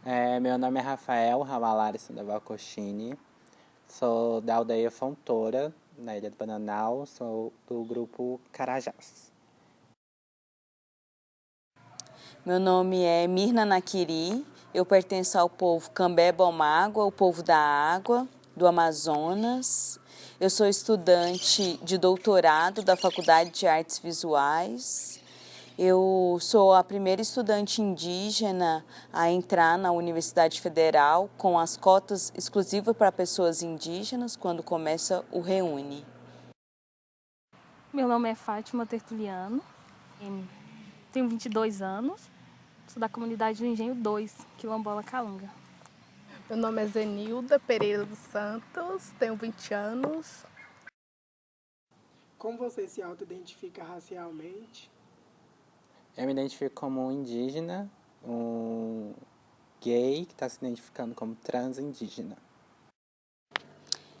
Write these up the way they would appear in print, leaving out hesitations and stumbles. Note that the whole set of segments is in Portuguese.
Meu nome é Rafael Ramalari Sandoval Cochini, sou da aldeia Fontoura, na Ilha do Bananal, sou do grupo Carajás. Meu nome é Mirna Naquiri, eu pertenço ao povo Cambé-Bomágua, o povo da água, do Amazonas. Eu sou estudante de doutorado da Faculdade de Artes Visuais. Eu sou a primeira estudante indígena a entrar na Universidade Federal com as cotas exclusivas para pessoas indígenas, quando começa o Reúne. Meu nome é Fátima Tertuliano, tenho 22 anos, sou da comunidade do Engenho 2, Quilombola Calunga. Meu nome é Zenilda Pereira dos Santos, tenho 20 anos. Como você se auto-identifica racialmente? Eu me identifico como um indígena, um gay que está se identificando como transindígena.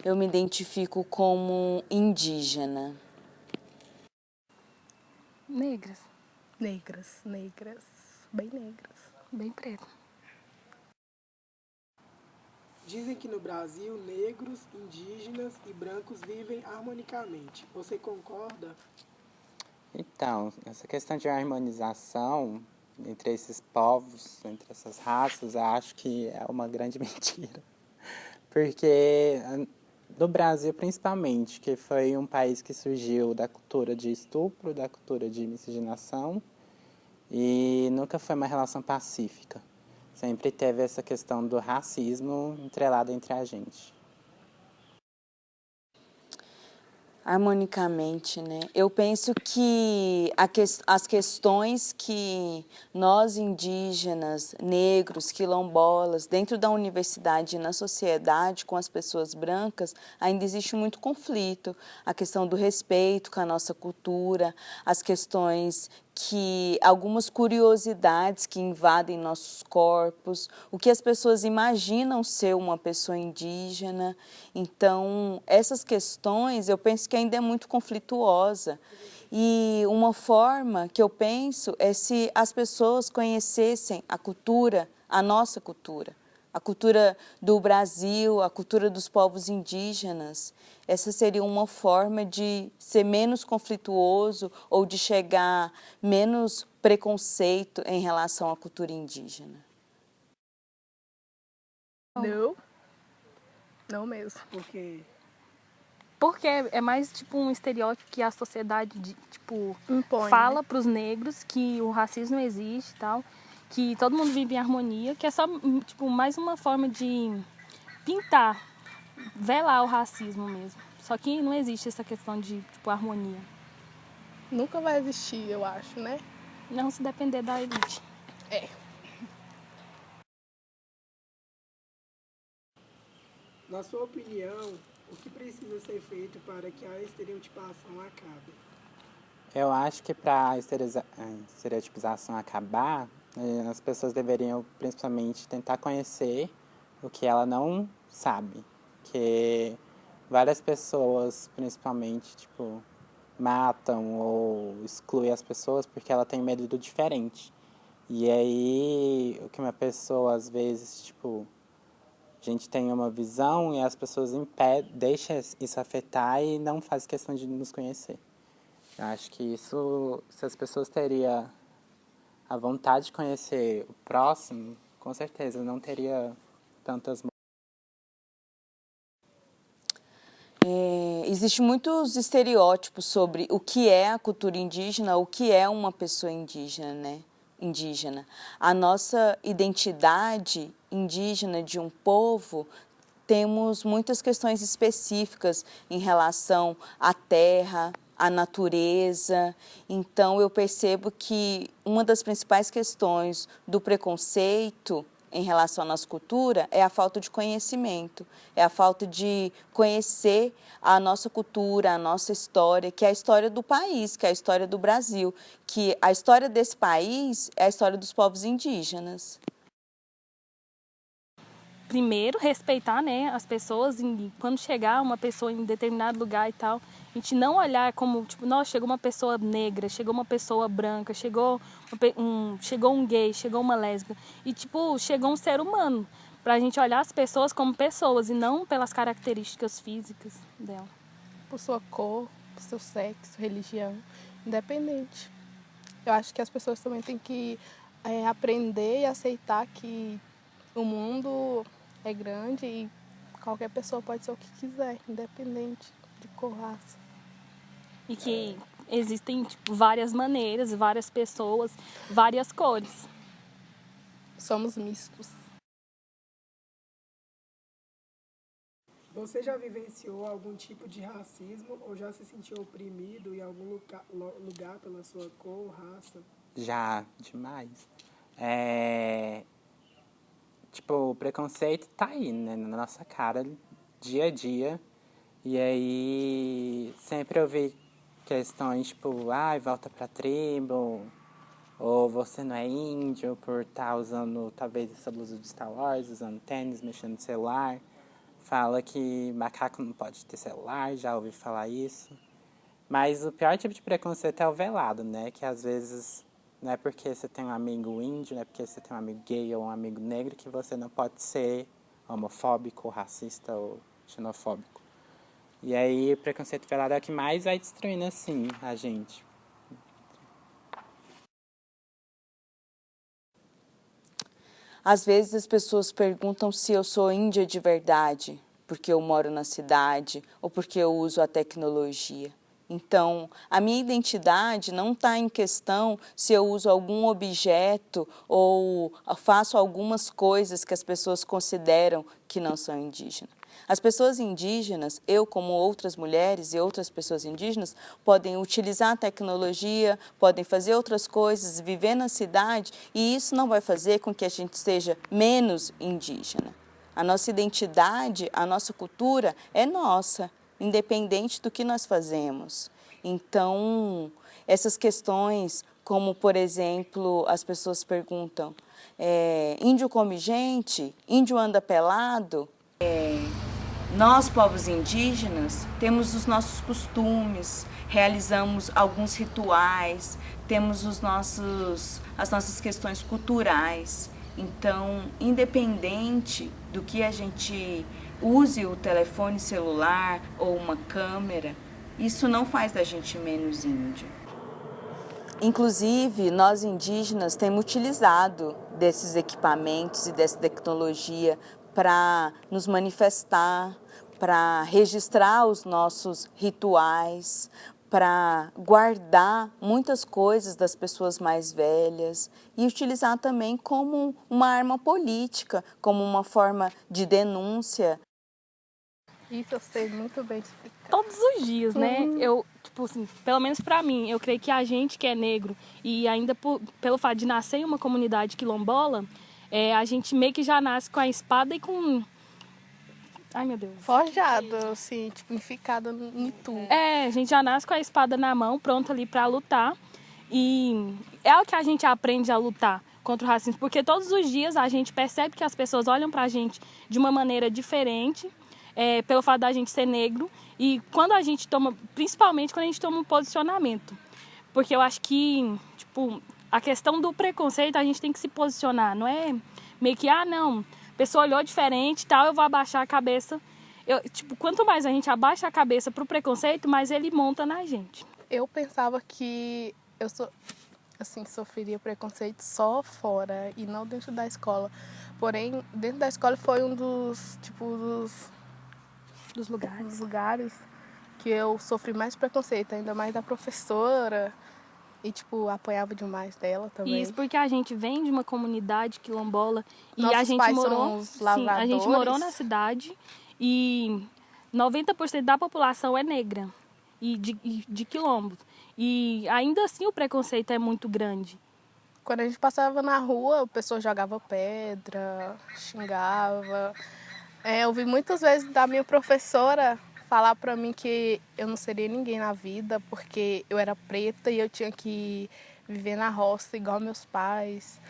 Eu me identifico como indígena. Negras. Negras, bem negras. Bem preto. Dizem que no Brasil, negros, indígenas e brancos vivem harmonicamente. Você concorda? Então, essa questão de harmonização entre esses povos, entre essas raças, eu acho que é uma grande mentira. Porque no Brasil, principalmente, que foi um país que surgiu da cultura de estupro, da cultura de miscigenação, e nunca foi uma relação pacífica. Sempre teve essa questão do racismo entrelado entre a gente. Harmonicamente, né? Eu penso que as questões que nós indígenas, negros, quilombolas, dentro da universidade e na sociedade com as pessoas brancas, ainda existe muito conflito. A questão do respeito com a nossa cultura, as questões que algumas curiosidades que invadem nossos corpos, o que as pessoas imaginam ser uma pessoa indígena. Então, essas questões eu penso que ainda é muito conflituosa. E uma forma que eu penso é se as pessoas conhecessem a cultura, a nossa cultura, a cultura do Brasil, a cultura dos povos indígenas. Essa seria uma forma de ser menos conflituoso ou de chegar menos preconceito em relação à cultura indígena. Não mesmo. Por quê? Porque é mais tipo um estereótipo que a sociedade impõe, fala, né? para os negros que o racismo não existe e tal, que todo mundo vive em harmonia, que é só tipo mais uma forma de pintar, velar o racismo mesmo. Só que não existe essa questão de tipo harmonia. Nunca vai existir, eu acho, né? Não se depender da elite. É. Na sua opinião, o que precisa ser feito para que a estereotipação acabe? Eu acho que para a estereotipização acabar, as pessoas deveriam principalmente tentar conhecer o que ela não sabe. Que várias pessoas, principalmente, matam ou excluem as pessoas porque ela tem medo do diferente. E aí, o que uma pessoa, às vezes, a gente tem uma visão e as pessoas deixam isso afetar e não faz questão de nos conhecer. Eu acho que isso, se as pessoas teriam a vontade de conhecer o próximo, com certeza não teria tantas mortes. Existem muitos estereótipos sobre o que é a cultura indígena, o que é uma pessoa indígena, né? A nossa identidade indígena de um povo, temos muitas questões específicas em relação à terra, à natureza. Então, eu percebo que uma das principais questões do preconceito em relação à nossa cultura é a falta de conhecimento, é a falta de conhecer a nossa cultura, a nossa história, que é a história do país, que é a história do Brasil, que a história desse país é a história dos povos indígenas. primeiro, respeitar, né, as pessoas, quando chegar uma pessoa em determinado lugar e tal, a gente não olhar como, tipo, nossa, chegou uma pessoa negra, chegou uma pessoa branca, chegou um gay, chegou uma lésbica, e, tipo, chegou um ser humano, pra gente olhar as pessoas como pessoas e não pelas características físicas dela. Por sua cor, por seu sexo, religião, independente. Eu acho que as pessoas também têm que aprender e aceitar que o mundo é grande e qualquer pessoa pode ser o que quiser, independente de cor, raça. E que existem, tipo, várias maneiras, várias pessoas, várias cores. Somos mistos. Você já vivenciou algum tipo de racismo ou já se sentiu oprimido em algum lugar pela sua cor, raça? Já, demais. Tipo, o preconceito tá aí, né, na nossa cara, dia a dia. E aí, sempre eu vi questões tipo, ai, volta pra tribo, ou você não é índio por estar usando, talvez, essa blusa de Star Wars, usando tênis, mexendo no celular. Fala que macaco não pode ter celular, já ouvi falar isso. Mas o pior tipo de preconceito é o velado, né? Que às vezes não é porque você tem um amigo índio, não é porque você tem um amigo gay ou um amigo negro que você não pode ser homofóbico, racista ou xenofóbico. E aí o preconceito velado é o que mais vai destruindo, assim, a gente. Às vezes as pessoas perguntam se eu sou índia de verdade, porque eu moro na cidade ou porque eu uso a tecnologia. Então, a minha identidade não está em questão se eu uso algum objeto ou faço algumas coisas que as pessoas consideram que não são indígenas. As pessoas indígenas, eu como outras mulheres e outras pessoas indígenas, podem utilizar a tecnologia, podem fazer outras coisas, viver na cidade, e isso não vai fazer com que a gente seja menos indígena. A nossa identidade, a nossa cultura é nossa, independente do que nós fazemos. Então, essas questões, como por exemplo, as pessoas perguntam, índio come gente? Índio anda pelado? Nós, povos indígenas, temos os nossos costumes, realizamos alguns rituais, temos as nossas questões culturais. Então, independente do que a gente use o telefone celular ou uma câmera, isso não faz da gente menos índio. Inclusive, nós indígenas temos utilizado desses equipamentos e dessa tecnologia para nos manifestar, para registrar os nossos rituais, para guardar muitas coisas das pessoas mais velhas e utilizar também como uma arma política, como uma forma de denúncia. Isso eu sei muito bem explicar. Todos os dias, né? Eu, tipo assim, pelo menos pra mim, eu creio que a gente que é negro e ainda pelo fato de nascer em uma comunidade quilombola, a gente meio que já nasce com a espada e com... Ai, meu Deus. Forjado, assim, tipo, enficado em tudo. A gente já nasce com a espada na mão, pronto ali pra lutar. E é o que a gente aprende a lutar contra o racismo, porque todos os dias a gente percebe que as pessoas olham pra gente de uma maneira diferente, pelo fato da gente ser negro, e quando a gente toma, principalmente quando a gente toma um posicionamento. Porque eu acho que, tipo, a questão do preconceito a gente tem que se posicionar, não é meio que, não, a pessoa olhou diferente e tal, eu vou abaixar a cabeça. Tipo, quanto mais a gente abaixa a cabeça pro preconceito, mais ele monta na gente. Eu pensava que eu sofreria preconceito só fora e não dentro da escola. Porém, dentro da escola foi um dos lugares que eu sofri mais preconceito, ainda mais da professora. E, tipo, apanhava demais dela também. Isso porque a gente vem de uma comunidade quilombola e Nossos a gente pais morou, são os lavradores. a gente morou na cidade e 90% da população é negra e de quilombo. E ainda assim o preconceito é muito grande. Quando a gente passava na rua, a pessoa jogava pedra, xingava. Eu vi muitas vezes da minha professora falar pra mim que eu não seria ninguém na vida porque eu era preta e eu tinha que viver na roça igual meus pais.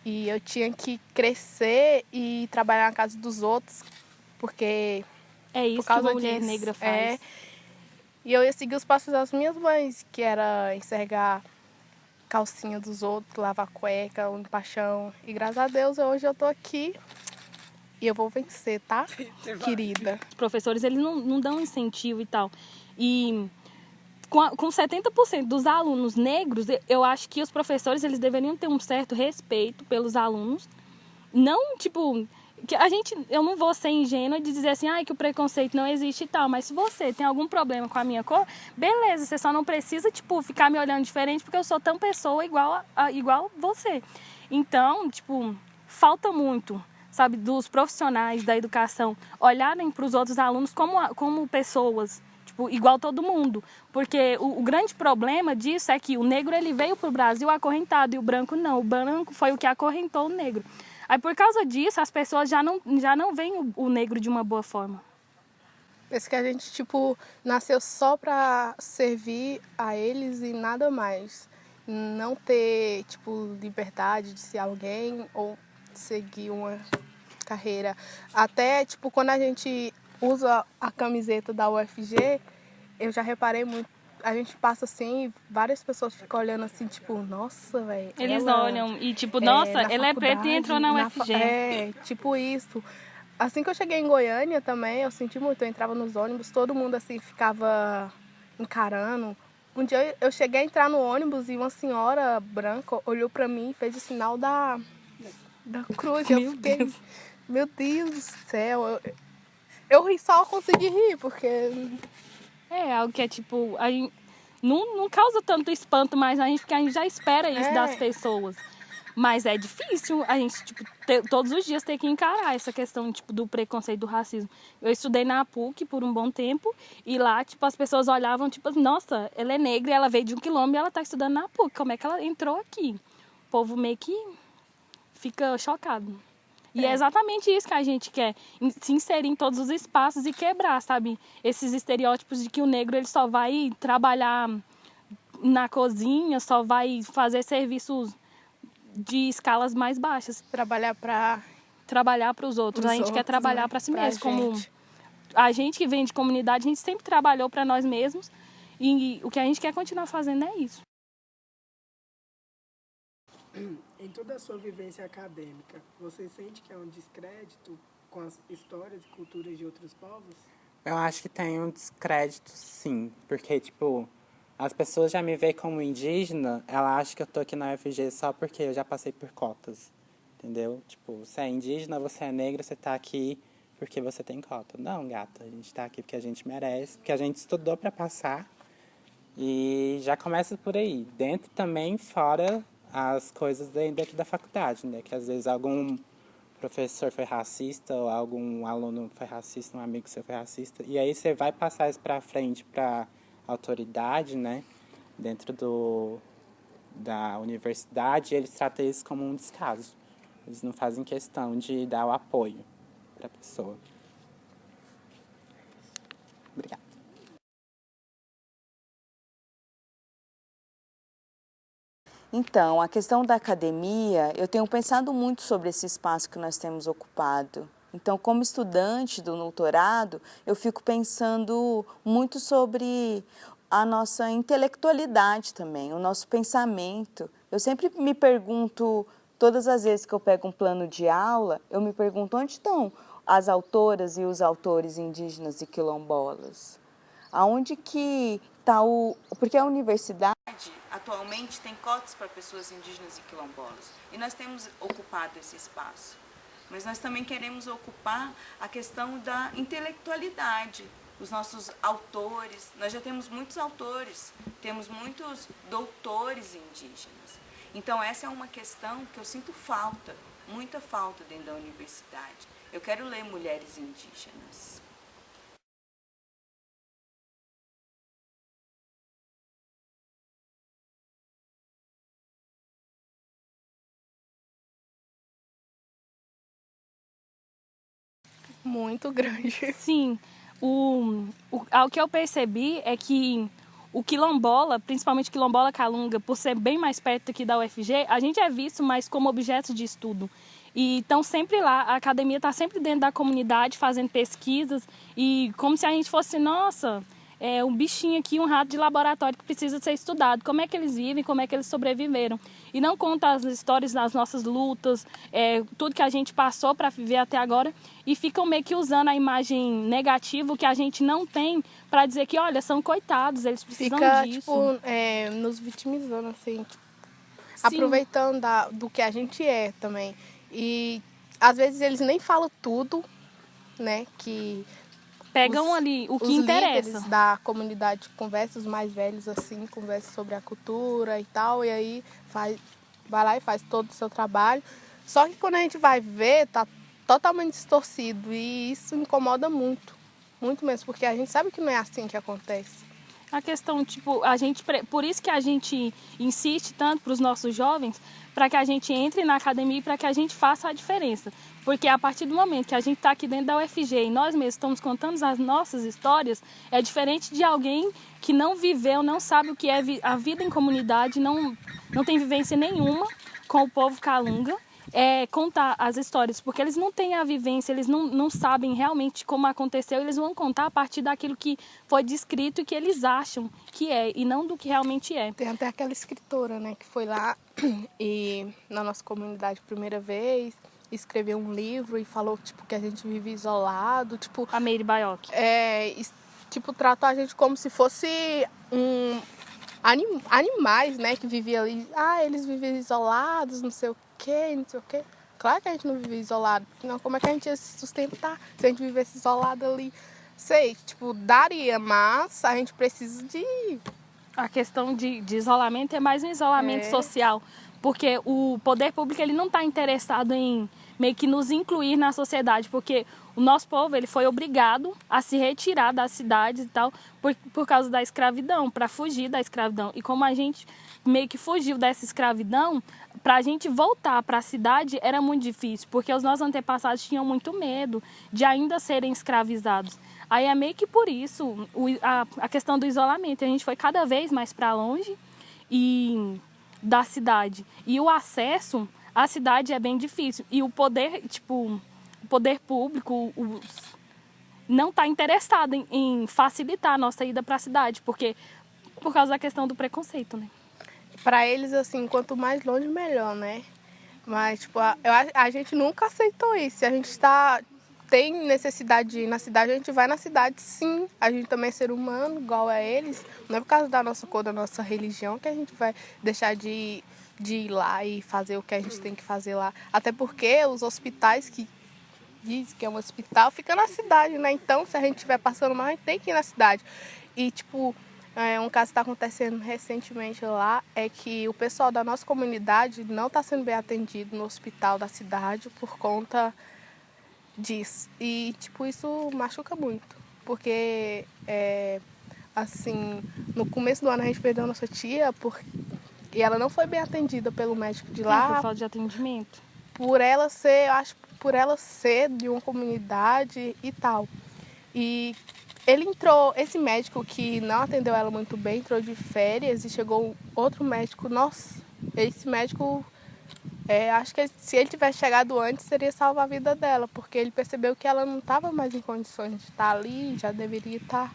E eu tinha que crescer e trabalhar na casa dos outros, porque É isso por que causa uma mulher disso, negra faz. E eu ia seguir os passos das minhas mães, que era enxergar calcinha dos outros, lavar cueca, limpar chão. E graças a Deus hoje eu tô aqui e eu vou vencer, tá, querida? Os professores, eles não dão incentivo e tal. E com 70% dos alunos negros, eu acho que os professores, eles deveriam ter um certo respeito pelos alunos. Não, tipo, que eu não vou ser ingênua de dizer assim, que o preconceito não existe e tal, mas se você tem algum problema com a minha cor, beleza, você só não precisa, tipo, ficar me olhando diferente porque eu sou tão pessoa igual você. Então, tipo, falta muito, sabe, dos profissionais da educação olharem para os outros alunos como pessoas, tipo, igual todo mundo. Porque o grande problema disso é que o negro, ele veio para o Brasil acorrentado e o branco não. O branco foi o que acorrentou o negro. Aí, por causa disso, as pessoas já não veem o negro de uma boa forma. Parece que a gente, tipo, nasceu só pra servir a eles e nada mais. Não ter, tipo, liberdade de ser alguém ou seguir uma carreira. Até, tipo, quando a gente usa a camiseta da UFG, eu já reparei muito. A gente passa assim, várias pessoas ficam olhando assim, tipo, nossa, velho. Eles olham e tipo, nossa, ela é preta e entrou na UFG. Tipo isso. Assim que eu cheguei em Goiânia também, eu senti muito. Eu entrava nos ônibus, todo mundo assim ficava encarando. Um dia eu cheguei a entrar no ônibus e uma senhora branca olhou pra mim e fez o sinal da cruz. Eu fiquei, Deus. meu Deus do céu. Eu só consegui rir, porque É algo que é tipo, a gente não causa tanto espanto mais a gente, porque a gente já espera isso das pessoas. Mas é difícil a gente, tipo, todos os dias ter que encarar essa questão, tipo, do preconceito, do racismo. Eu estudei na PUC por um bom tempo e lá, tipo, as pessoas olhavam, tipo, nossa, ela é negra e ela veio de 1 quilômetro e ela tá estudando na PUC. Como é que ela entrou aqui? O povo meio que fica chocado. E é exatamente isso que a gente quer, se inserir em todos os espaços e quebrar, sabe? Esses estereótipos de que o negro ele só vai trabalhar na cozinha, só vai fazer serviços de escalas mais baixas. trabalhar Trabalhar para os outros. A gente quer trabalhar para si mesmo. Como a gente que vem de comunidade, a gente sempre trabalhou para nós mesmos. E o que a gente quer continuar fazendo é isso. Em toda a sua vivência acadêmica, você sente que é um descrédito com as histórias e culturas de outros povos? Eu acho que tem um descrédito, sim. Porque, tipo, as pessoas já me veem como indígena, ela acha que eu tô aqui na UFG só porque eu já passei por cotas. Entendeu? Tipo, você é indígena, você é negra, você tá aqui porque você tem cota. Não, gata, a gente tá aqui porque a gente merece, porque a gente estudou para passar. E já começa por aí. Dentro também, fora as coisas daqui da faculdade, né? Que às vezes algum professor foi racista ou algum aluno foi racista, um amigo seu foi racista. E aí você vai passar isso para frente para autoridade, né? Dentro da universidade, eles tratam isso como um descaso. Eles não fazem questão de dar o apoio para a pessoa. Obrigada. Então, a questão da academia, eu tenho pensado muito sobre esse espaço que nós temos ocupado. Então, como estudante do doutorado, eu fico pensando muito sobre a nossa intelectualidade também, o nosso pensamento. Eu sempre me pergunto, todas as vezes que eu pego um plano de aula, eu me pergunto onde estão as autoras e os autores indígenas e quilombolas? Aonde que está o... Porque a universidade atualmente tem cotas para pessoas indígenas e quilombolas e nós temos ocupado esse espaço. Mas nós também queremos ocupar a questão da intelectualidade, os nossos autores. Nós já temos muitos autores, temos muitos doutores indígenas. Então essa é uma questão que eu sinto falta, muita falta dentro da universidade. Eu quero ler mulheres indígenas. muito grande. Sim, o que eu percebi é que o quilombola, principalmente quilombola calunga, por ser bem mais perto aqui da UFG, a gente é visto mais como objeto de estudo. E estão sempre lá, a academia está sempre dentro da comunidade, fazendo pesquisas, e como se a gente fosse, nossa, um bichinho aqui, um rato de laboratório que precisa ser estudado. Como é que eles vivem, como é que eles sobreviveram. E não conta as histórias das nossas lutas, tudo que a gente passou para viver até agora, e ficam meio que usando a imagem negativa que a gente não tem para dizer que, olha, são coitados, eles precisam disso. Tipo, nos vitimizando, assim, tipo, aproveitando do que a gente é também. E às vezes eles nem falam tudo, né, que pegam ali o que os interessa. Líderes da comunidade conversam, os mais velhos assim, conversam sobre a cultura e tal, e aí vai lá e faz todo o seu trabalho. Só que quando a gente vai ver, tá totalmente distorcido, e isso incomoda muito, muito mesmo, porque a gente sabe que não é assim que acontece. A questão, tipo, por isso que a gente insiste tanto para os nossos jovens, para que a gente entre na academia e para que a gente faça a diferença. Porque a partir do momento que a gente está aqui dentro da UFG e nós mesmos estamos contando as nossas histórias, é diferente de alguém que não viveu, não sabe o que é a vida em comunidade, não tem vivência nenhuma com o povo calunga. Contar as histórias, porque eles não têm a vivência, eles não sabem realmente como aconteceu, eles vão contar a partir daquilo que foi descrito e que eles acham que é, e não do que realmente é. Tem até aquela escritora, né, que foi lá e na nossa comunidade primeira vez, escreveu um livro e falou, tipo, que a gente vive isolado, tipo... A Meire Baioc. Tipo, tratou a gente como se fosse animais, né, que viviam ali. Eles vivem isolados, não sei o quê, não sei o quê. Claro que a gente não vive isolado, não, como é que a gente ia se sustentar se a gente vivesse isolado ali? Sei, tipo, daria, mas a gente precisa de... A questão de isolamento é mais um isolamento social, porque o poder público ele não está interessado em meio que nos incluir na sociedade, porque o nosso povo ele foi obrigado a se retirar das cidades e tal por causa da escravidão, para fugir da escravidão. E como a gente meio que fugiu dessa escravidão, para a gente voltar para a cidade era muito difícil, porque os nossos antepassados tinham muito medo de ainda serem escravizados. Aí é meio que por isso a questão do isolamento. A gente foi cada vez mais para longe da cidade. E o acesso à cidade é bem difícil. E o poder, o poder público não está interessado em facilitar a nossa ida para a cidade, porque por causa da questão do preconceito, né? Para eles, assim, quanto mais longe, melhor, né? Mas, tipo, a gente nunca aceitou isso. Se a gente tem necessidade de ir na cidade, a gente vai na cidade, sim. A gente também é ser humano, igual a eles. Não é por causa da nossa cor, da nossa religião, que a gente vai deixar de ir lá e fazer o que a gente tem que fazer lá. Até porque os hospitais que dizem que é um hospital ficam na cidade, né? Então, se a gente estiver passando mal, a gente tem que ir na cidade. E, tipo, um caso que está acontecendo recentemente lá é que o pessoal da nossa comunidade não está sendo bem atendido no hospital da cidade por conta disso. E, tipo, isso machuca muito. Porque, assim, no começo do ano a gente perdeu a nossa tia e ela não foi bem atendida pelo médico de lá. Por falta de atendimento. Por ela ser, eu acho, por ela ser de uma comunidade e tal. E ele entrou, esse médico que não atendeu ela muito bem, entrou de férias e chegou outro médico. Nossa, esse médico... acho que se ele tivesse chegado antes, seria salvar a vida dela, porque ele percebeu que ela não estava mais em condições de estar ali, já deveria estar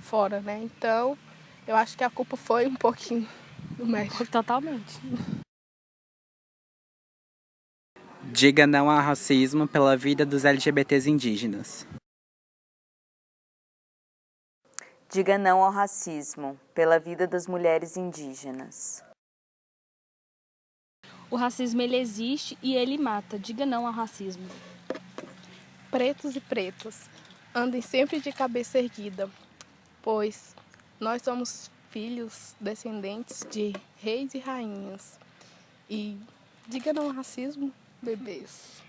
fora, né? Então, eu acho que a culpa foi um pouquinho do médico. Totalmente. Diga não ao racismo pela vida dos LGBTs indígenas. Diga não ao racismo pela vida das mulheres indígenas. O racismo ele existe e ele mata. Diga não ao racismo. Pretos e pretas, andem sempre de cabeça erguida, pois nós somos filhos descendentes de reis e rainhas. E diga não ao racismo, bebês.